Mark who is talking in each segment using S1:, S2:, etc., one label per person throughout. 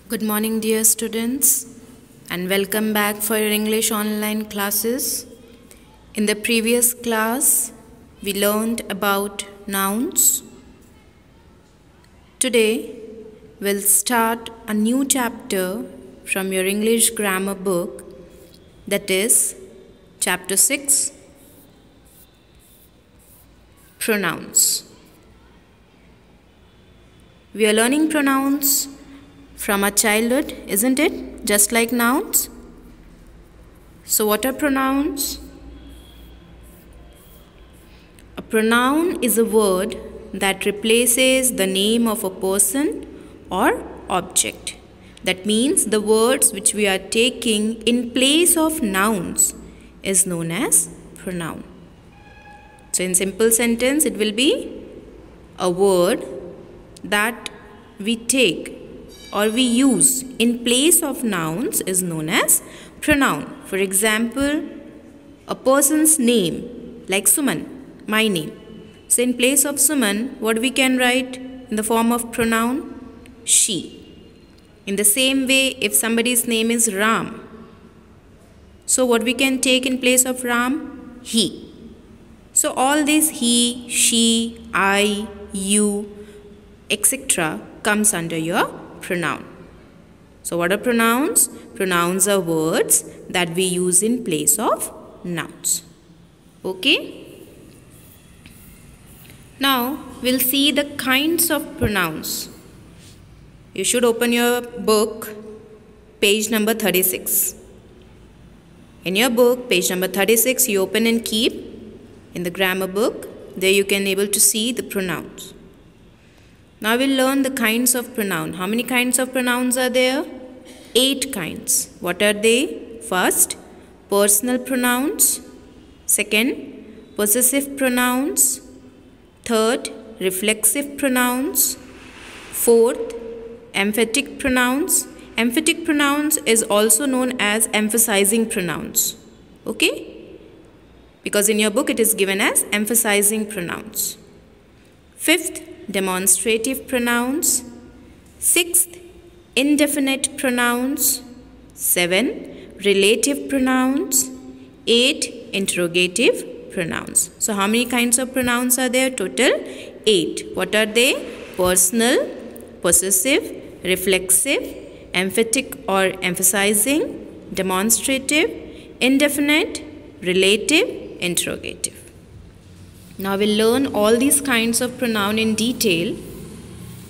S1: Good morning, dear students, and welcome back for your English online classes. In the previous class, we learned about nouns. Today, we'll start a new chapter from your English grammar book, that is, chapter 6, Pronouns. We are learning pronouns from our childhood, isn't it? Just like nouns. So what are pronouns? A pronoun is a word that replaces the name of a person or object. That means the words which we are taking in place of nouns is known as pronoun. So in simple sentence, it will be a word that we take or we use in place of nouns is known as pronoun. For example, a person's name, like Suman, my name. So in place of Suman, what we can write in the form of pronoun? She. In the same way, if somebody's name is Ram, so what we can take in place of Ram? He. So all these he, she, I, you, etc. comes under your pronoun. So what are pronouns? Pronouns are words that we use in place of nouns. Okay? Now we'll see the kinds of pronouns. You should open your book, page number 36. In your book, page number 36, you open and keep in the grammar book. There you can able to see the pronouns. Now we'll learn the kinds of pronoun. How many kinds of pronouns are there? 8 kinds. What are they? First, personal pronouns. Second, possessive pronouns. Third, reflexive pronouns. Fourth, emphatic pronouns. Emphatic pronouns is also known as emphasizing pronouns. Okay? Because in your book it is given as emphasizing pronouns. Fifth, demonstrative pronouns. Sixth, indefinite pronouns. 7, relative pronouns. 8, interrogative pronouns. So how many kinds of pronouns are there? Total 8. What are they? Personal, possessive, reflexive, emphatic or emphasizing, demonstrative, indefinite, relative, interrogative. Now we'll learn all these kinds of pronoun in detail.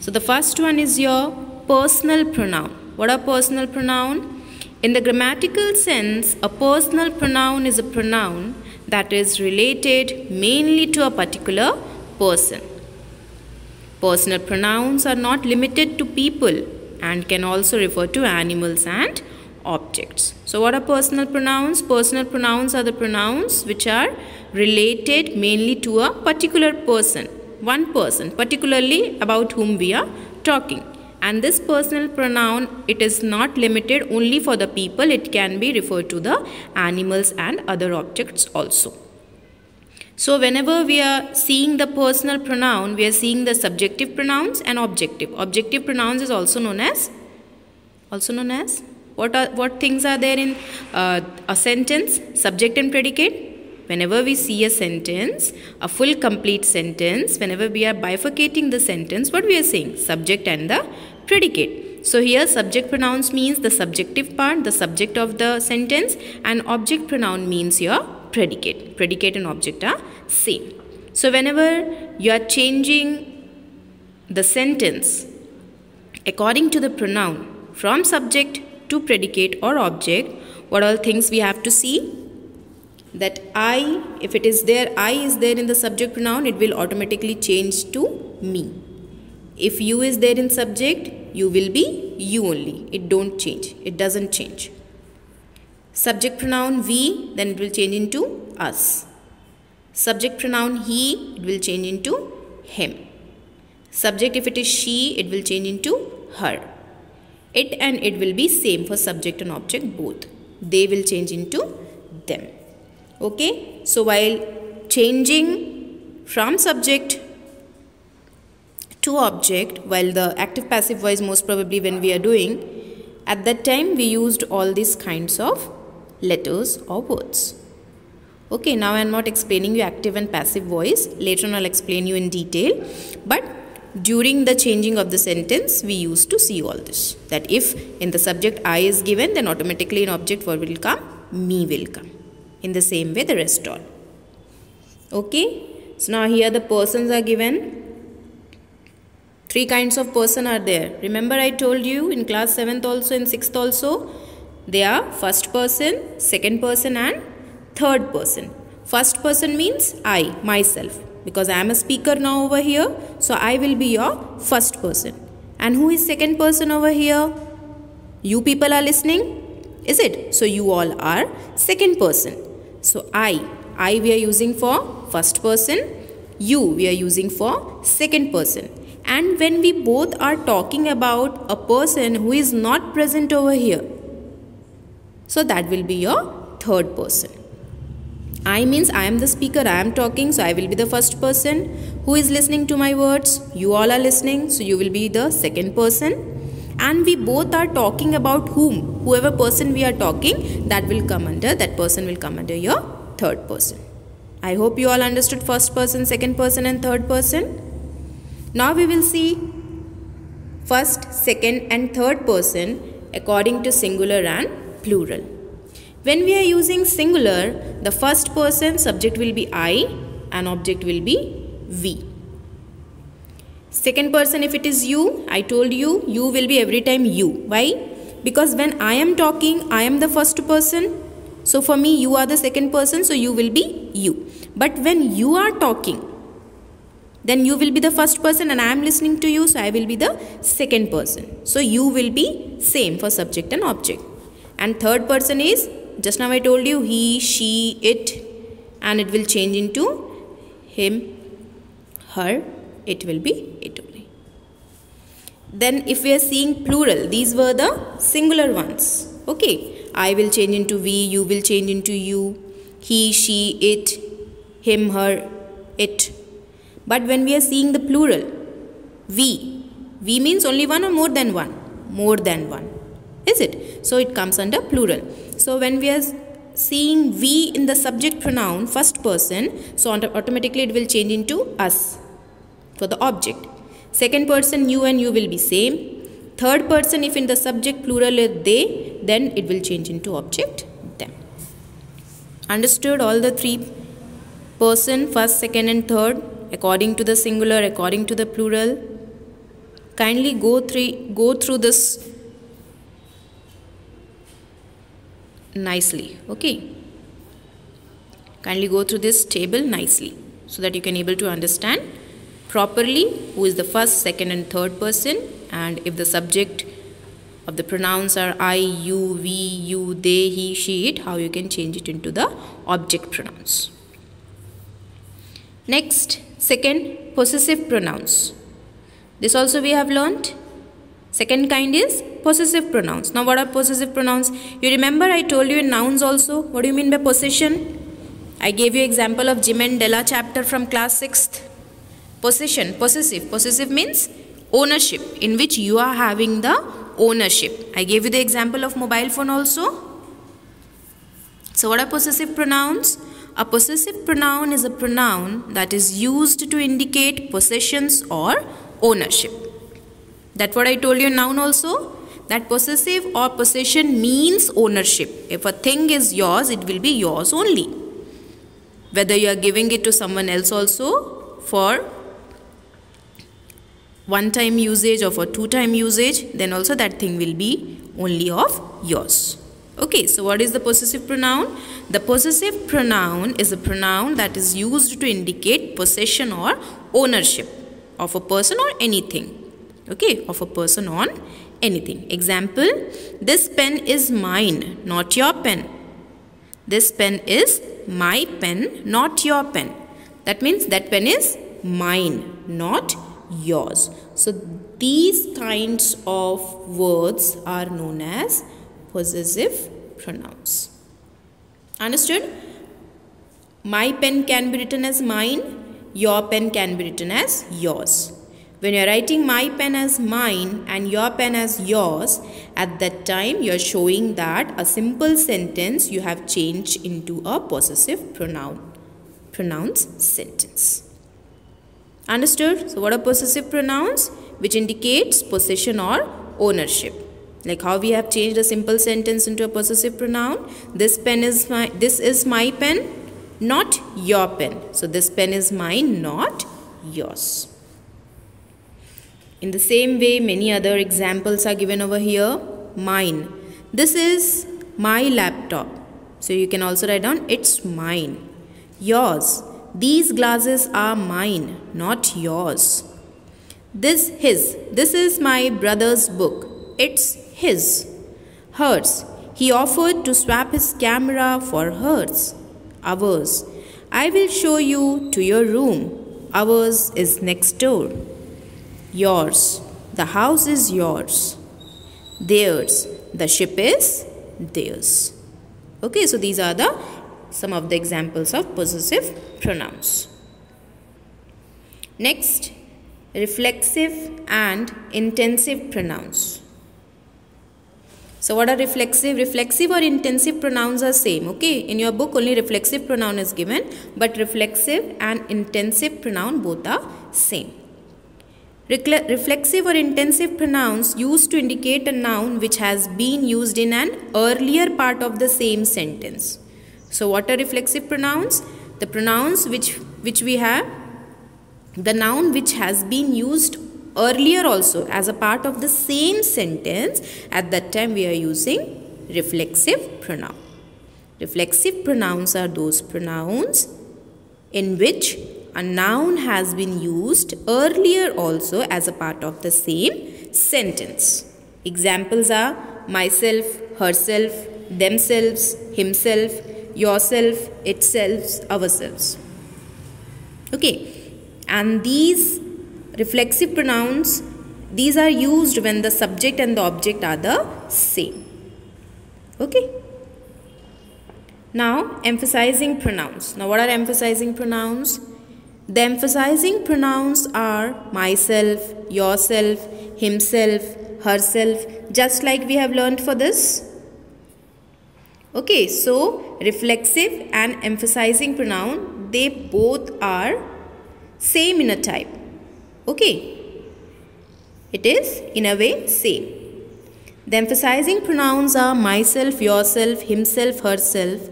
S1: So the first one is your personal pronoun. What are personal pronoun? In the grammatical sense, a personal pronoun is a pronoun that is related mainly to a particular person. Personal pronouns are not limited to people and can also refer to animals and objects. So what are personal pronouns? Personal pronouns are the pronouns which are related mainly to a particular person, one person, particularly about whom we are talking. And this personal pronoun, it is not limited only for the people, it can be referred to the animals and other objects also. So whenever we are seeing the personal pronoun, we are seeing the subjective pronouns and objective. Objective pronouns is also known as what things are there in a sentence? Subject and predicate. Whenever we see a sentence, a full complete sentence, whenever we are bifurcating the sentence, what we are saying? Subject and the predicate. So here subject pronouns means the subjective part, the subject of the sentence, and object pronoun means your predicate. Predicate and object are same. So whenever you are changing the sentence according to the pronoun from subject to predicate or object, what all things we have to see? That I, if it is there, I is there in the subject pronoun, it will automatically change to me. If you is there in subject, you will be you only. It don't change. It doesn't change. Subject pronoun we, then it will change into us. Subject pronoun he, it will change into him. Subject, if it is she, it will change into her. It and it will be same for subject and object both. They will change into them. Okay, so while changing from subject to object, while the active passive voice most probably when we are doing, at that time we used all these kinds of letters or words. Okay, now I am not explaining you active and passive voice. Later on I'll explain you in detail. But during the changing of the sentence, we used to see all this. That if in the subject I is given, then automatically in object what will come? Me will come. In the same way the rest all. Okay. So now here the persons are given. 3 kinds of person are there. Remember I told you in class 7th also, in 6th also, they are first person, second person and third person. First person means I, myself. Because I am a speaker now over here, so I will be your first person. And who is second person over here? You people are listening, is it? So you all are second person. So I we are using for first person, you we are using for second person. And when we both are talking about a person who is not present over here, so that will be your third person. I means I am the speaker, I am talking, so I will be the first person. Who is listening to my words? You all are listening, so you will be the second person. And we both are talking about whom? Whoever person we are talking, that person will come under your third person. I hope you all understood first person, second person and third person. Now we will see first, second and third person according to singular and plural. When we are using singular, the first person subject will be I and object will be we. Second person, if it is you, I told you, you will be every time you. Why? Because when I am talking, I am the first person. So for me, you are the second person, so you will be you. But when you are talking, then you will be the first person and I am listening to you, so I will be the second person. So you will be same for subject and object. And third person is, just now I told you, he, she, it, and it will change into him, her, it will be it only. Then if we are seeing plural, these were the singular ones. Okay, I will change into we, you will change into you, he, she, it, him, her, it. But when we are seeing the plural, we means only one or more than one? More than one. Is it? So it comes under plural. So when we are seeing we in the subject pronoun, first person, so automatically it will change into us for the object. Second person, you and you will be same. Third person, if in the subject plural is they, then it will change into object them. Understood all the 3 person, first, second and third, according to the singular, according to the plural. Kindly go through this nicely. Okay, kindly go through this table nicely so that you can able to understand properly who is the first, second and third person, and if the subject of the pronouns are I, you, we, you, they, he, she, it, how you can change it into the object pronouns. Next, second, possessive pronouns. This also we have learnt. Second kind is possessive pronouns. Now what are possessive pronouns? You remember I told you in nouns also. What do you mean by possession? I gave you example of Jim and Della chapter from class 6th. Possession, possessive. Possessive means ownership, in which you are having the ownership. I gave you the example of mobile phone also. So what are possessive pronouns? A possessive pronoun is a pronoun that is used to indicate possessions or ownership. That's what I told you in noun also. That possessive or possession means ownership. If a thing is yours, it will be yours only. Whether you are giving it to someone else also for one-time usage or for two-time usage, then also that thing will be only of yours. Okay, so what is the possessive pronoun? The possessive pronoun is a pronoun that is used to indicate possession or ownership of a person or anything. Okay, of a person on anything. Example, this pen is mine, not your pen. This pen is my pen, not your pen. That means that pen is mine, not yours. So these kinds of words are known as possessive pronouns. Understood? My pen can be written as mine, your pen can be written as yours. When you're writing my pen as mine and your pen as yours, at that time you're showing that a simple sentence you have changed into a possessive pronouns sentence. Understood? So what are possessive pronouns? Which indicates possession or ownership. Like how we have changed a simple sentence into a possessive pronoun. This is my pen, not your pen. So this pen is mine, not yours. In the same way, many other examples are given over here. Mine. This is my laptop. So you can also write down, it's mine. Yours. These glasses are mine, not yours. This is my brother's book. It's his. Hers. He offered to swap his camera for hers. Ours. I will show you to your room. Ours is next door. Yours. The house is yours. Theirs. The ship is theirs. Okay, so these are some of the examples of possessive pronouns. Next, reflexive and intensive pronouns. So what are reflexive? Reflexive or intensive pronouns are same. Okay, in your book only reflexive pronoun is given, but reflexive and intensive pronoun both are same. Reflexive or intensive pronouns used to indicate a noun which has been used in an earlier part of the same sentence. So what are reflexive pronouns? The pronouns which we have, the noun which has been used earlier also as a part of the same sentence, at that time we are using reflexive pronoun. Reflexive pronouns are those pronouns in which a noun has been used earlier also as a part of the same sentence. Examples are myself, herself, themselves, himself, yourself, itself, ourselves. Okay, and these reflexive pronouns, these are used when the subject and the object are the same. Okay. Now, emphasizing pronouns. Now, what are emphasizing pronouns? The emphasizing pronouns are myself, yourself, himself, herself, just like we have learned for this. Okay, so reflexive and emphasizing pronoun, they both are same in a type. Okay, it is in a way same. The emphasizing pronouns are myself, yourself, himself, herself,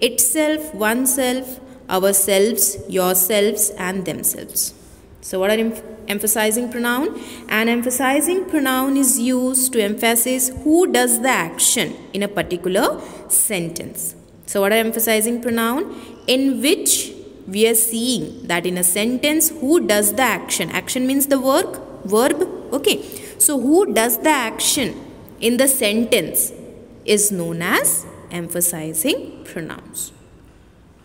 S1: itself, oneself, ourselves, yourselves, and themselves. So what are emphasizing pronoun? An emphasizing pronoun is used to emphasize who does the action in a particular sentence. So what are emphasizing pronoun? In which we are seeing that in a sentence who does the action. Action means the verb. Okay. So who does the action in the sentence is known as emphasizing pronouns.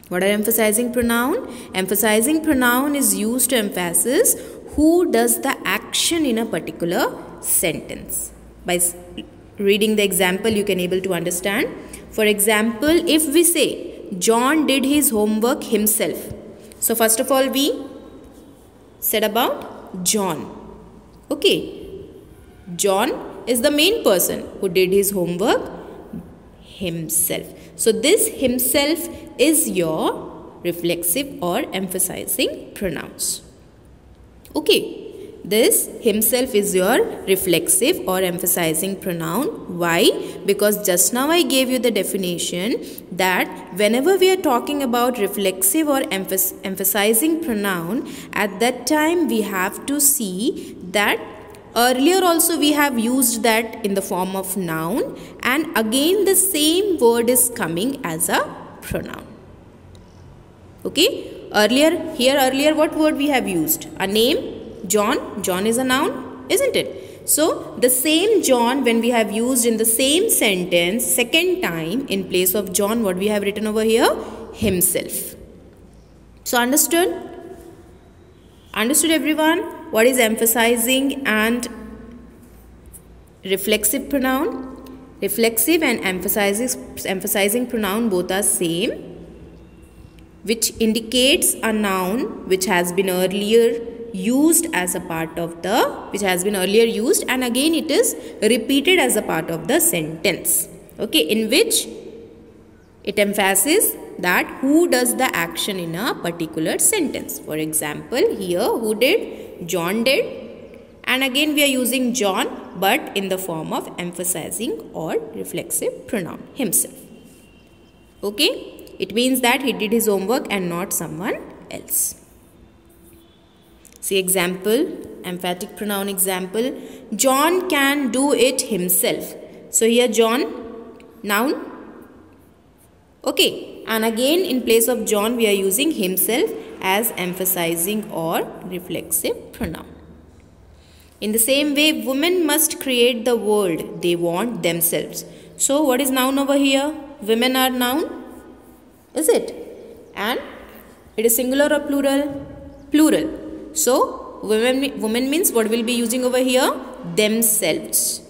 S1: What are emphasizing pronoun? Emphasizing pronoun is used to emphasize who does the action in a particular sentence. By reading the example, you can able to understand. For example, if we say, John did his homework himself. So first of all, we said about John. Okay. John is the main person who did his homework himself. So this himself is your reflexive or emphasizing pronouns. Okay. This himself is your reflexive or emphasizing pronoun. Why? Because just now I gave you the definition that whenever we are talking about reflexive or emphasizing pronoun, at that time we have to see that earlier also we have used that in the form of noun, and again the same word is coming as a pronoun. Okay? Earlier what word we have used? A name. John. John is a noun, isn't it? So, the same John when we have used in the same sentence, second time in place of John, what we have written over here? Himself. So, understood? Understood everyone? What is emphasizing and reflexive pronoun? Reflexive and emphasizing pronoun both are same, which indicates a noun which has been earlier used as a part of the, which has been earlier used, and again it is repeated as a part of the sentence. Okay, in which it emphasizes that who does the action in a particular sentence. For example, here who did? John did. And again we are using John, but in the form of emphasizing or reflexive pronoun, himself. Okay, it means that he did his homework and not someone else. See example, emphatic pronoun example. John can do it himself. So here John, noun. Okay, and again in place of John we are using himself as emphasizing or reflexive pronoun. In the same way, women must create the world they want themselves. So what is noun over here? Women are noun, is it? And it is singular or plural? Plural. So women means what we'll be using over here? Themselves.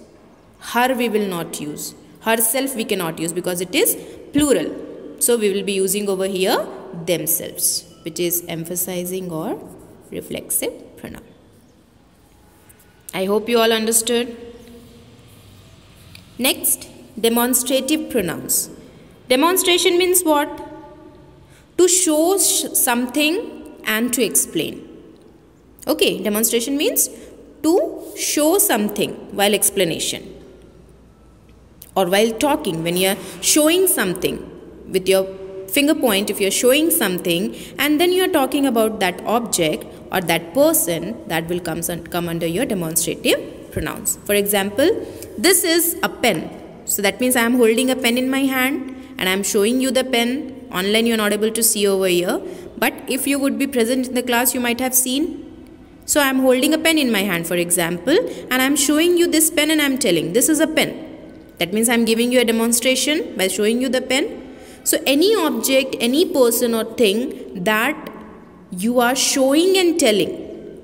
S1: Her we will not use. Herself we cannot use because it is plural. So we will be using over here themselves, which is emphasizing or reflexive pronoun. I hope you all understood. Next, demonstrative pronouns. Demonstration means what? To show something and to explain. Okay, demonstration means to show something while explanation or while talking. When you are showing something with your finger point, if you are showing something and then you are talking about that object or that person, that will come under your demonstrative pronouns. For example, this is a pen. So that means I am holding a pen in my hand and I am showing you the pen. Online you are not able to see over here, but if you would be present in the class you might have seen. So I am holding a pen in my hand, for example, and I am showing you this pen and I am telling this is a pen. That means I am giving you a demonstration by showing you the pen. So any object, any person or thing that you are showing and telling.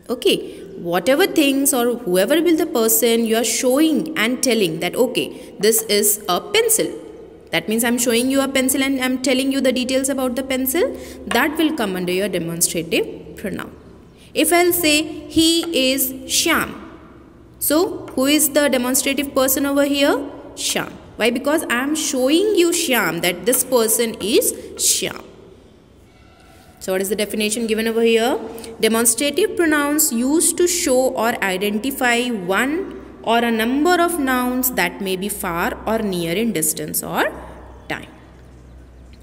S1: Okay, whatever things or whoever will the person, you are showing and telling that okay, this is a pencil. That means I am showing you a pencil and I am telling you the details about the pencil. That will come under your demonstrative pronoun. If I will say he is Shyam. So who is the demonstrative person over here? Shyam. Why? Because I am showing you Shyam, that this person is Shyam. So what is the definition given over here? Demonstrative pronouns used to show or identify one or a number of nouns that may be far or near in distance or time.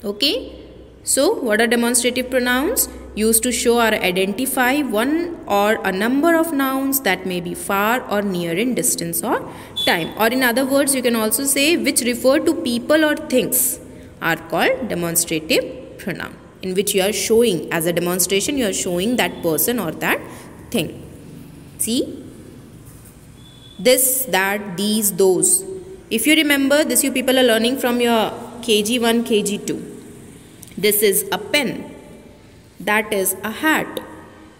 S1: Okay. So what are demonstrative pronouns? Used to show or identify one or a number of nouns that may be far or near in distance or time. Or in other words, you can also say which refer to people or things are called demonstrative pronoun, in which you are showing, as a demonstration, you are showing that person or that thing. See? This, that, these, those. If you remember, this you people are learning from your KG1, KG2. This is a pen. That is a hat.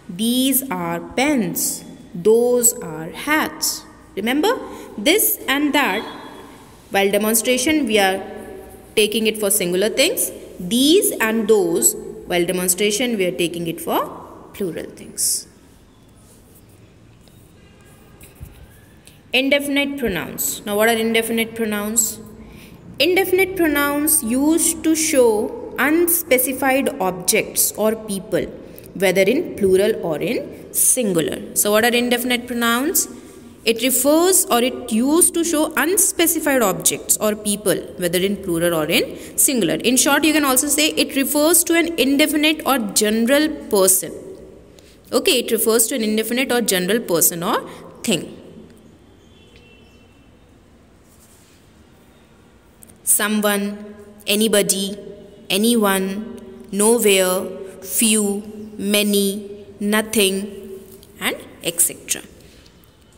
S1: These are pens. Those are hats. Remember? This and that, while demonstration we are taking it for singular things. These and those, while demonstration we are taking it for plural things. Indefinite pronouns. Now what are indefinite pronouns? Indefinite pronouns used to show unspecified objects or people, whether in plural or in singular. So what are indefinite pronouns? It refers or it used to show unspecified objects or people, whether in plural or in singular. In short, you can also say it refers to an indefinite or general person. Okay, it refers to an indefinite or general person or thing. Someone, anybody, anyone, nowhere, few, many, nothing, and etc.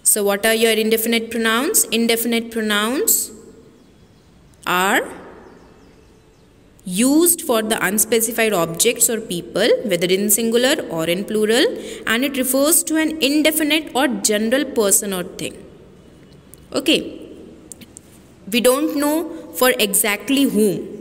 S1: So what are your indefinite pronouns? Indefinite pronouns are used for the unspecified objects or people, whether in singular or in plural, and it refers to an indefinite or general person or thing. Okay. We don't know for exactly whom.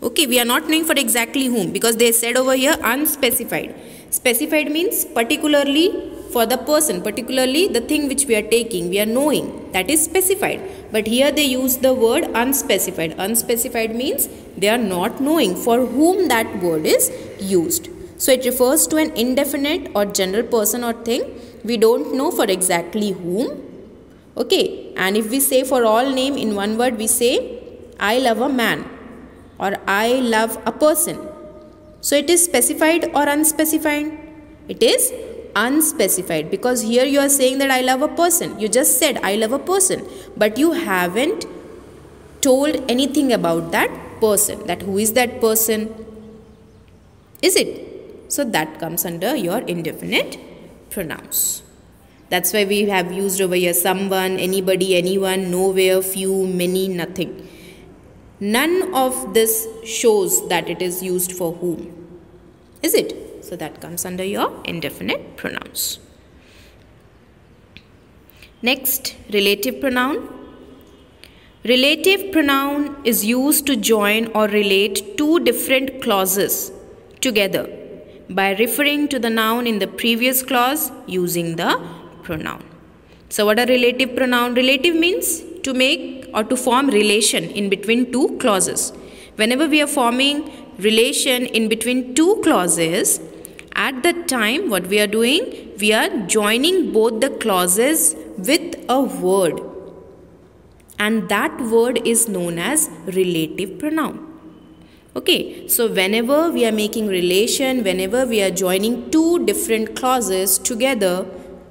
S1: Okay, we are not knowing for exactly whom because they said over here unspecified. Specified means particularly for the person, particularly the thing which we are taking, we are knowing, that is specified. But here they use the word unspecified. Unspecified means they are not knowing for whom that word is used. So it refers to an indefinite or general person or thing. We don't know for exactly whom. Okay, and if we say for all name in one word, we say I love a man or I love a person. So it is specified or unspecified? It is unspecified, because here you are saying that I love a person. You just said I love a person, but you haven't told anything about that person, that who is that person, is it? So that comes under your indefinite pronouns. That's why we have used over here someone, anybody, anyone, nowhere, few, many, nothing. None of this shows that it is used for whom, is it? So that comes under your indefinite pronouns. Next, relative pronoun. Relative pronoun is used to join or relate two different clauses together by referring to the noun in the previous clause using the pronoun. So what are relative pronoun? Relative means to make or to form relation in between two clauses. Whenever we are forming relation in between two clauses, at that time what we are doing, we are joining both the clauses with a word, and that word is known as relative pronoun. Okay, so whenever we are making relation, whenever we are joining two different clauses together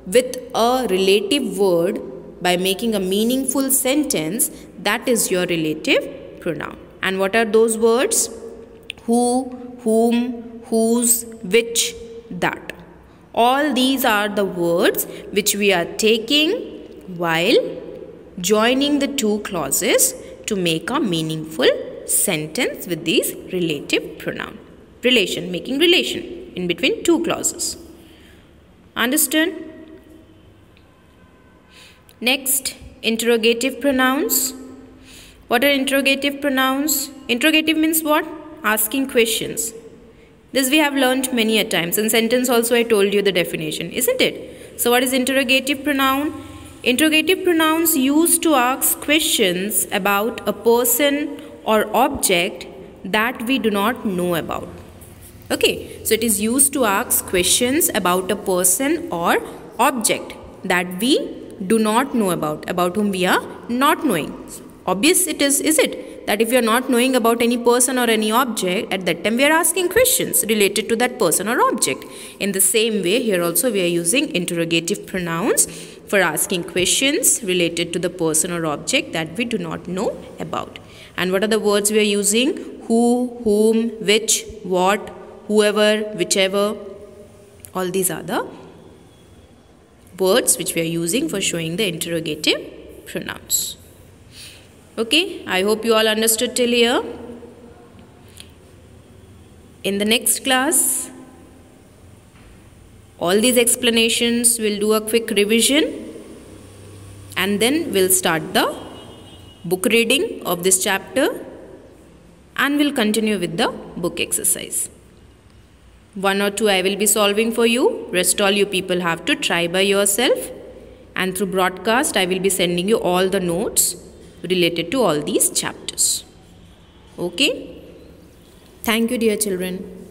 S1: with a relative word by making a meaningful sentence, that is your relative pronoun. And what are those words? Who, whom, whose, which, that. All these are the words which we are taking while joining the two clauses to make a meaningful sentence with these relative pronoun. Relation, making relation in between two clauses. Understand? Next, interrogative pronouns. What are interrogative pronouns? Interrogative means what? Asking questions. This we have learnt many a times. In sentence also I told you the definition, isn't it? So what is interrogative pronoun? Interrogative pronouns used to ask questions about a person or object that we do not know about. Okay, so it is used to ask questions about a person or object that we do not know about whom we are not knowing. Obvious it is it? That if you are not knowing about any person or any object, at that time we are asking questions related to that person or object. In the same way, here also we are using interrogative pronouns for asking questions related to the person or object that we do not know about. And what are the words we are using? Who, whom, which, what, whoever, whichever. All these are the words which we are using for showing the interrogative pronouns. Okay, I hope you all understood till here. In the next class, all these explanations will do a quick revision, and then we'll start the book reading of this chapter and we'll continue with the book exercise. 1 or 2 I will be solving for you. Rest all you people have to try by yourself, and through broadcast I will be sending you all the notes related to all these chapters. Okay? Thank you, dear children.